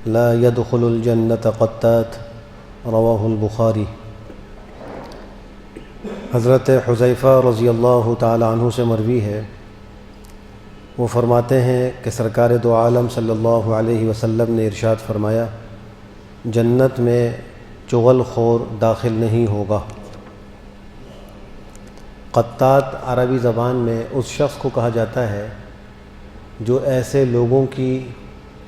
لا يدخل الجنة قتات رواہ البخاری۔ حضرت حذیفہ رضی اللہ تعالی عنہ سے مروی ہے، وہ فرماتے ہیں کہ سرکار دو عالم صلی اللہ علیہ وسلم نے ارشاد فرمایا، جنت میں چغل خور داخل نہیں ہوگا۔ قطات عربی زبان میں اس شخص کو کہا جاتا ہے جو ایسے لوگوں کی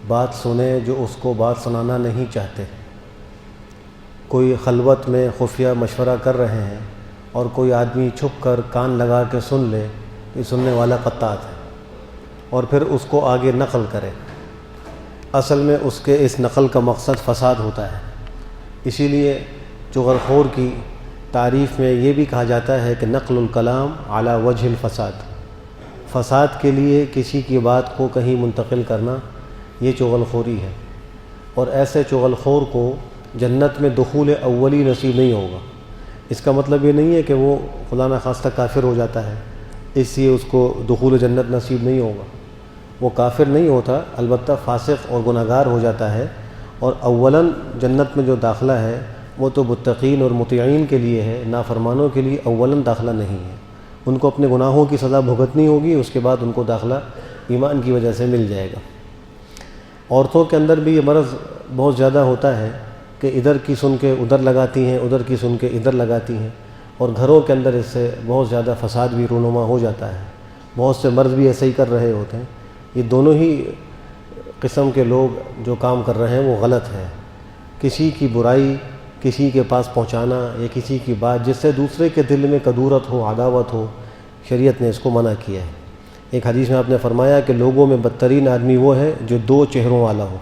بات سنے جو اس کو بات سنانا نہیں چاہتے۔ کوئی خلوت میں خفیہ مشورہ کر رہے ہیں اور کوئی آدمی چھپ کر کان لگا کے سن لے، یہ سننے والا قطات ہے، اور پھر اس کو آگے نقل کرے۔ اصل میں اس کے اس نقل کا مقصد فساد ہوتا ہے۔ اسی لیے چغل خور کی تعریف میں یہ بھی کہا جاتا ہے کہ نقل الکلام علی وجہ الفساد، فساد کے لیے کسی کی بات کو کہیں منتقل کرنا، یہ چغل خوری ہے۔ اور ایسے چغل خور کو جنت میں دخول اولی نصیب نہیں ہوگا۔ اس کا مطلب یہ نہیں ہے کہ وہ خدا نخواستہ کافر ہو جاتا ہے، اس لیے اس کو دخول جنت نصیب نہیں ہوگا۔ وہ کافر نہیں ہوتا، البتہ فاسق اور گناہگار ہو جاتا ہے، اور اولاً جنت میں جو داخلہ ہے وہ تو متقین اور مطیعین کے لیے ہے، نافرمانوں کے لیے اولاً داخلہ نہیں ہے۔ ان کو اپنے گناہوں کی سزا بھگتنی ہوگی، اس کے بعد ان کو داخلہ ایمان کی وجہ سے مل جائے گا۔ عورتوں کے اندر بھی یہ مرض بہت زیادہ ہوتا ہے کہ ادھر کی سن کے ادھر لگاتی ہیں، ادھر کی سن کے ادھر لگاتی ہیں، اور گھروں کے اندر اس سے بہت زیادہ فساد بھی رونما ہو جاتا ہے۔ بہت سے مرد بھی ایسے ہی کر رہے ہوتے ہیں۔ یہ دونوں ہی قسم کے لوگ جو کام کر رہے ہیں وہ غلط ہے۔ کسی کی برائی کسی کے پاس پہنچانا یا کسی کی بات جس سے دوسرے کے دل میں کدورت ہو، عداوت ہو، شریعت نے اس کو منع کیا ہے۔ ایک حدیث میں آپ نے فرمایا کہ لوگوں میں بدترین آدمی وہ ہے جو دو چہروں والا ہو۔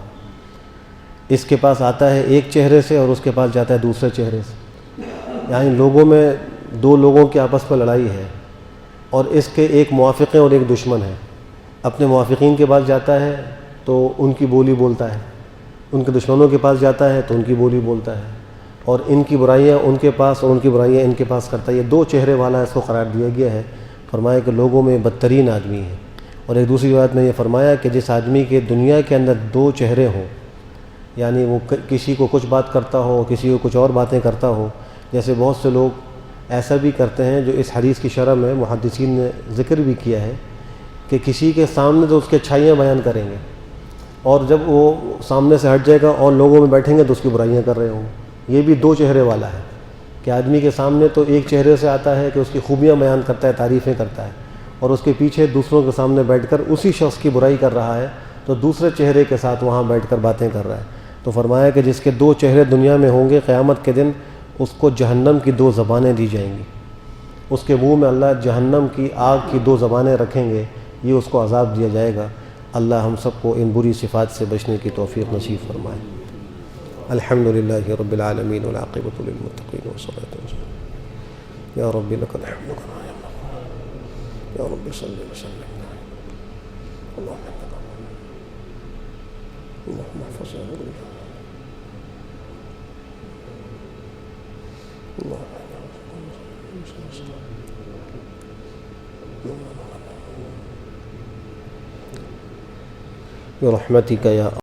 اس کے پاس آتا ہے ایک چہرے سے اور اس کے پاس جاتا ہے دوسرے چہرے سے، یعنی لوگوں میں دو لوگوں کی آپس میں لڑائی ہے، اور اس کے ایک موافق اور ایک دشمن ہے۔ اپنے موافقین کے پاس جاتا ہے تو ان کی بولی بولتا ہے، ان کے دشمنوں کے پاس جاتا ہے تو ان کی بولی بولتا ہے، اور ان کی برائیاں ان کے پاس اور ان کی برائیاں ان کے پاس کرتا ہے۔ یہ دو چہرے والا اس کو قرار دیا گیا ہے۔ فرمایا کہ لوگوں میں بدترین آدمی ہے۔ اور ایک دوسری بات میں یہ فرمایا کہ جس آدمی کے دنیا کے اندر دو چہرے ہوں، یعنی وہ کسی کو کچھ بات کرتا ہو، کسی کو کچھ اور باتیں کرتا ہو، جیسے بہت سے لوگ ایسا بھی کرتے ہیں جو اس حدیث کی شرح میں محدثین نے ذکر بھی کیا ہے کہ کسی کے سامنے تو اس کے اچھائیاں بیان کریں گے، اور جب وہ سامنے سے ہٹ جائے گا اور لوگوں میں بیٹھیں گے تو اس کی برائیاں کر رہے ہوں گے۔ یہ بھی دو چہرے والا ہے کہ آدمی کے سامنے تو ایک چہرے سے آتا ہے کہ اس کی خوبیاں بیان کرتا ہے، تعریفیں کرتا ہے، اور اس کے پیچھے دوسروں کے سامنے بیٹھ کر اسی شخص کی برائی کر رہا ہے، تو دوسرے چہرے کے ساتھ وہاں بیٹھ کر باتیں کر رہا ہے۔ تو فرمایا کہ جس کے دو چہرے دنیا میں ہوں گے، قیامت کے دن اس کو جہنم کی دو زبانیں دی جائیں گی۔ اس کے منہ میں اللہ جہنم کی آگ کی دو زبانیں رکھیں گے، یہ اس کو عذاب دیا جائے گا۔ اللہ ہم سب کو ان بری صفات سے بچنے کی توفیق نصیب فرمائے۔ الحمدللہ رب العالمین والعاقبۃ للمتقین والصلاۃ والسلام یا رب لک الحمد کما ينبغي یا رب صلی وسلم اللهم اللهم احفظنا برحمتک یا